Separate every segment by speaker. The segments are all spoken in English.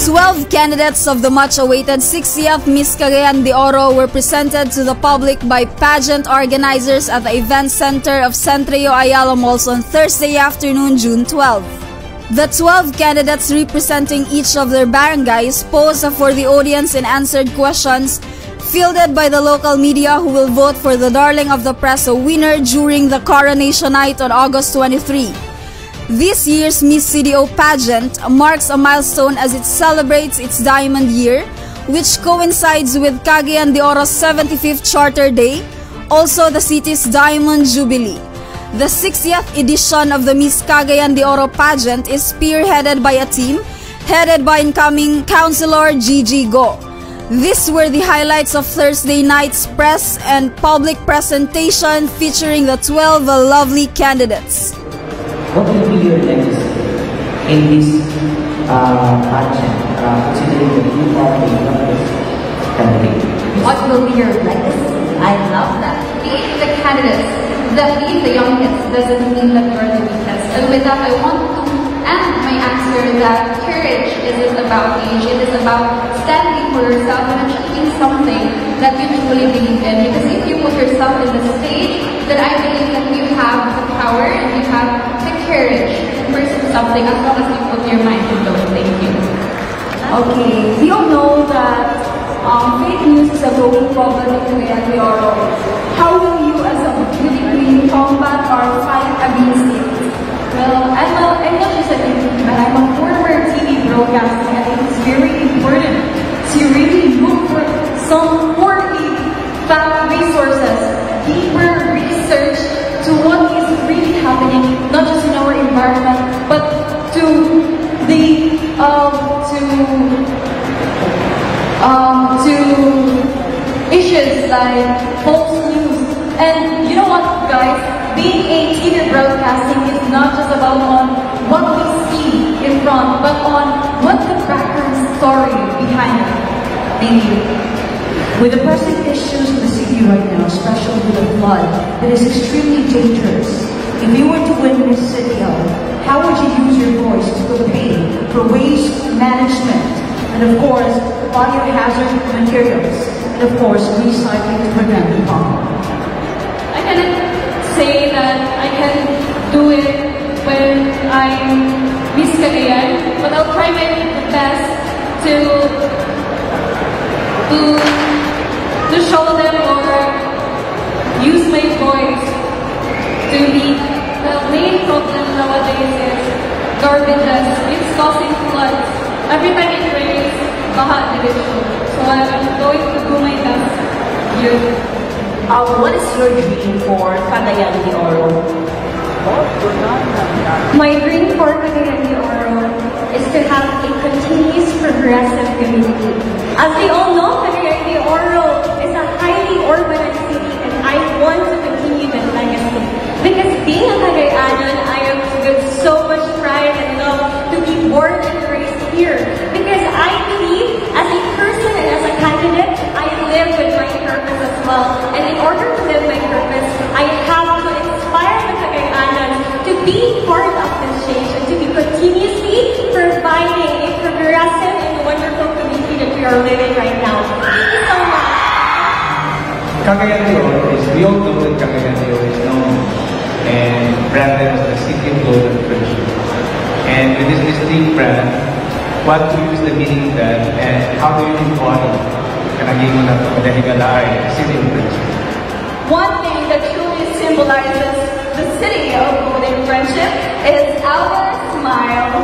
Speaker 1: 12 candidates of the much-awaited 60th Miss Cagayan de Oro were presented to the public by pageant organizers at the event center of Centrio Ayala Malls on Thursday afternoon, June 12. The 12 candidates representing each of their barangays posed for the audience and answered questions fielded by the local media, who will vote for the Darling of the Press winner during the coronation night on August 23. This year's Miss CDO pageant marks a milestone as it celebrates its Diamond Year, which coincides with Cagayan de Oro's 75th Charter Day, also the city's Diamond Jubilee. The 60th edition of the Miss Cagayan de Oro pageant is spearheaded by a team headed by incoming Councilor Gigi Go. These were the highlights of Thursday night's press and public presentation featuring the 12 lovely candidates.
Speaker 2: What will be your legacy in this pageant, considering that you are the youngest candidate?
Speaker 3: What will be your legacy? I love that. Being the candidates, being the youngest doesn't mean that you're the weakest. And with that, I want to end my answer that courage isn't about age. It is about standing for yourself and achieving something that you truly believe in. Because if you put yourself in the stage, then I believe that you have the power and you have the courage to pursue something as long as you put your mind into it. Thank you.
Speaker 4: Okay, we all know that fake news is a growing problem in Cagayan de Oro. How will you as a beauty queen combat or fight against it?
Speaker 5: Well, I'm not just a beauty, but I'm a former TV broadcaster, and I think it's very important to really look for some more fact resources, deeper research to what is really happening, not just in our environment, but to the issues like false news. And you know what, guys? Being a TV broadcasting is not just about on what we see in front, but on what the background story behind it. Thank you.
Speaker 6: With the present issues in the city right now, especially with the flood, it is extremely dangerous. If you were to win Miss City, how would you use your voice to campaign for waste management, and of course, biohazard materials, and of course, recycling to prevent the problem?
Speaker 5: I cannot say that I can do it when I'm Miss Cagayan, but I'll try my best to show them or use my voice to lead. The main problem nowadays is garbages. It's causing floods. Every time it rains, baha division. So I'm going to do my best here.
Speaker 6: What is your dream for Cagayan de Oro?
Speaker 4: My dream for Cagayan de Oro is to have a continuous progressive community.
Speaker 5: As we all know, Cagayan de Oro is a highly urbanized city, and I want to continue that legacy. Because being a Cagayanan, I am with so much pride and love to be born and raised here. Because I believe, as a person and as a candidate, I live with my purpose as well. And in order to live my purpose, I have to inspire the Cagayanan to be part of this change and to be continuously providing a progressive and wonderful community that we are living right now. Thank you so much.
Speaker 7: Cagayan de Oro is, we all know that Cagayan de Oro is known and branded as the city of golden friendship. And with this distinct brand, what do you use the meaning of that, and how do you embody kanaging na pagdahigalay, city of friendship?
Speaker 5: One thing that truly symbolizes the city of golden friendship is our smile.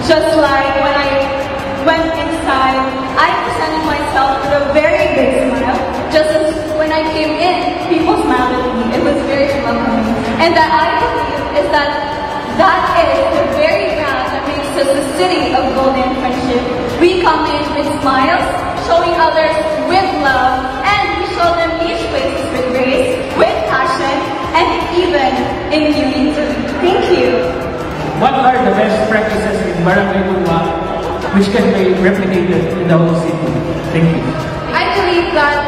Speaker 5: Just like when I went inside, I presented myself with a very big smile. Just as when I came in, people smiled at me. It was very welcoming. And that I believe is that is the very ground that makes us the city of golden friendship. We come in with smiles, showing others with love, and we show them each places with grace, with passion, and even in unity. Thank you.
Speaker 8: What are the best practices in Barangay Bulwa which can be replicated in the whole city? Thank you.
Speaker 5: I believe that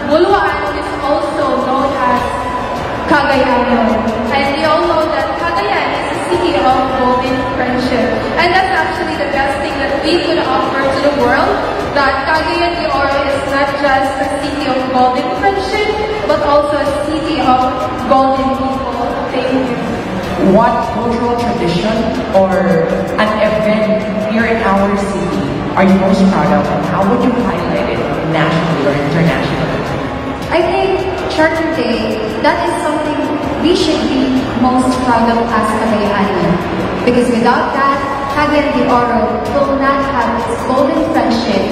Speaker 5: Buluan is also known as Cagayan. And we all know that Cagayan is a city of golden friendship. And that's actually the best thing that we
Speaker 3: we could offer to the world that Cagayan de Oro is not just a city of golden friendship, but also a city of golden people. Thank you.
Speaker 2: What cultural tradition or an event here in our city are you most proud of, and how would you highlight it nationally or internationally?
Speaker 3: I think Charter Day, that is something we should be most proud of as Cagayanan. Because without that, Cagayan de Oro will not have its golden friendship.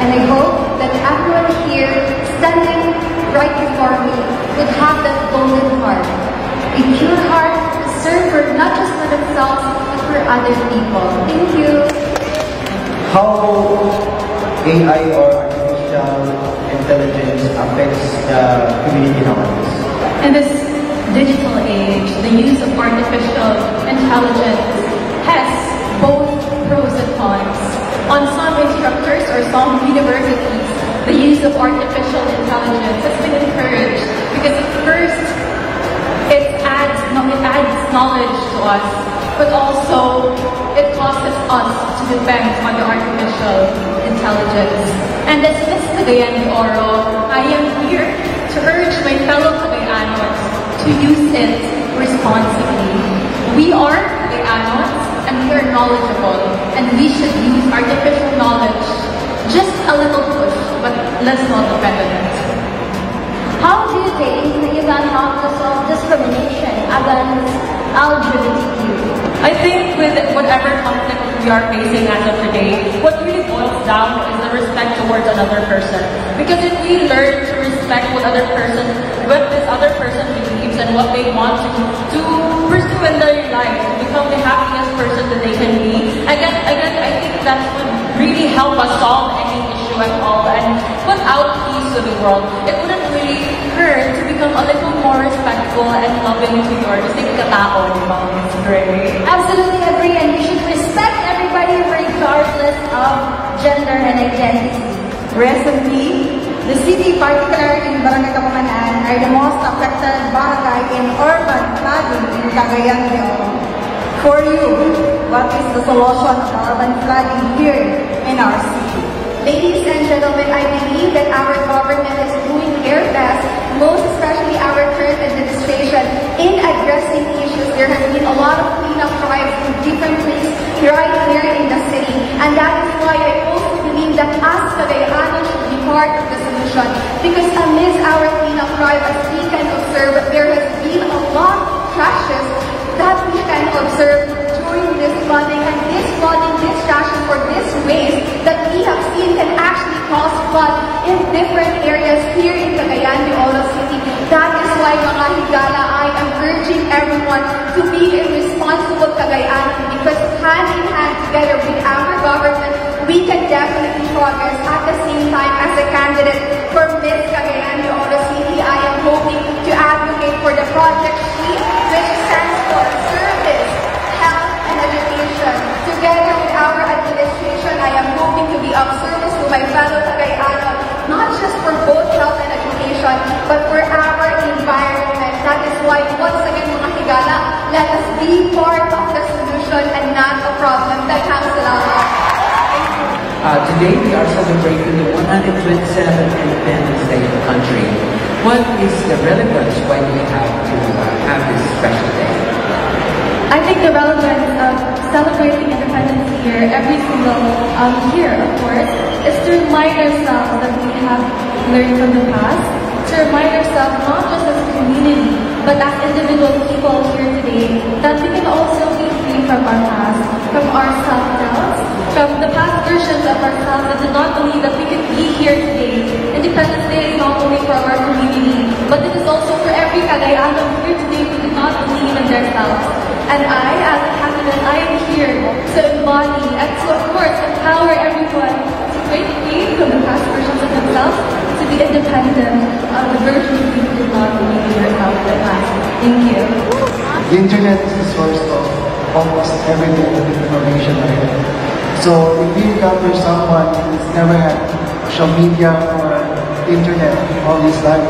Speaker 3: And I hope that everyone here standing right before me would have that golden heart. A pure heart to serve for not just for themselves, but for other people. Thank you.
Speaker 9: How AI or artificial intelligence affects the community nowadays?
Speaker 5: In this digital age, the use of artificial intelligence has both pros and cons. On some instructors or some universities, the use of artificial intelligence has been encouraged because at first it adds knowledge to us, but also it causes us to depend on the artificial intelligence. And as Miss Cagayan de Oro, I am here to urge my fellow Cagayanos to use it responsibly. We are Cagayanos and we are knowledgeable, and we should use artificial knowledge just a little push, but let's not depend on it.
Speaker 10: How do you think that you can help to solve discrimination against LGBTQ?
Speaker 5: I think with whatever conflict we are facing as of today, what really boils down is the respect towards another person. Because if we learn to respect what this other person believes and what they want to pursue in their life, to become the happiest person that they can be, again, I think that would really help us solve any issue at all and put out peace to the world. It wouldn't really hurt to become a little more respectful and loving to your katao, di ba, Ms. Gray?
Speaker 10: Absolutely agree, and we should respect everybody regardless of gender and identity.
Speaker 4: Recently, the city, particularly in Barangay Kapamanan, are the most affected barangay in urban flooding in Cagayan de Oro. For you, what is the solution of the urban flooding here in our city?
Speaker 3: Ladies and gentlemen, I believe that our government is doing their best, most especially our current administration, in addressing issues. There has been a lot of cleanup drives in different places right here in the city. And that is why I also believe that us Cagayanos should be part of the solution. Because amidst our cleanup drive, as we can observe, there has been a lot of crashes that we can observe during this flooding. And this flooding, this crashes, or this waste that we have seen can actually cause flood in different areas here in Cagayan de Oro City. That is why, mga higala, I am urging everyone to be a responsible Cagayan, because hand in hand together with our government, we can definitely progress. At the same time, as a candidate for Miss Cagayan de Oro City, I am hoping to advocate for the Project SHE, which stands for Service, Health, and Education. Together with our administration, I am hoping to be of service to my fellow Cagayanos, not just for both health and education, but for our environment. That is why, once again, mga higala, let us be part of the solution and not a problem. Salamat.
Speaker 2: Today we are celebrating the 127th Independence Day of the country. What is the relevance why we have to have this special day?
Speaker 5: I think the relevance of celebrating independence here every single year, of course, is to remind ourselves that we have learned from the past, to remind ourselves not just as a community, but as individual people here today, that we can also be free from our past, from our self-doubts, from the past versions of ourselves that did not believe that we could be here today. Independence Day is not only for our community, but it is also for every Cagayano here today who did not believe in themselves. And I, as a candidate, I am here to embody and to, of course, empower everyone to break free from the past versions of themselves, to be independent of the versions you did not believe in yourself in the past. Thank you.
Speaker 9: The internet is the source of almost every bit of information right now. So if you encounter someone who's never had social media or internet all his life,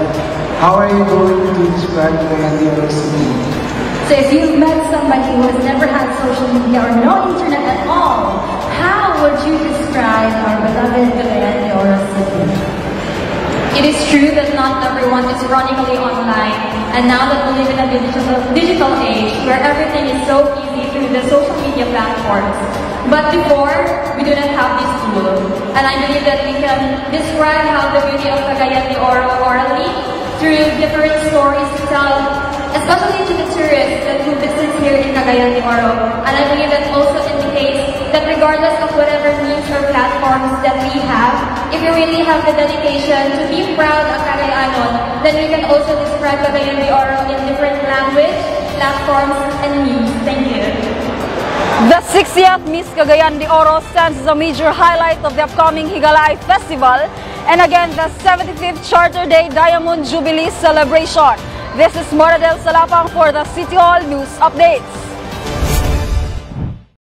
Speaker 9: how are you going to describe the Cagayan City?
Speaker 10: So if you've met somebody who has never had social media or no internet at all, how would you
Speaker 5: everyone is chronically online. And now that we live in a digital age where everything is so easy through the social media platforms. But before, we do not have this tool. And I believe that we can describe how the beauty of Cagayan de Oro orally through different stories to tell, especially to the tourists that who visits here in Cagayan de Oro. And I believe that also indicates that regardless of whatever means or platforms that we have, if you really have the dedication to be proud of Cagayanon, then we can also describe Cagayan de Oro in different language, platforms, and news. Thank you.
Speaker 1: The 60th Miss Cagayan de Oro stands as a major highlight of the upcoming Higalay Festival and again the 75th Charter Day Diamond Jubilee celebration. This is Moradel Salapang for the City Hall News Updates.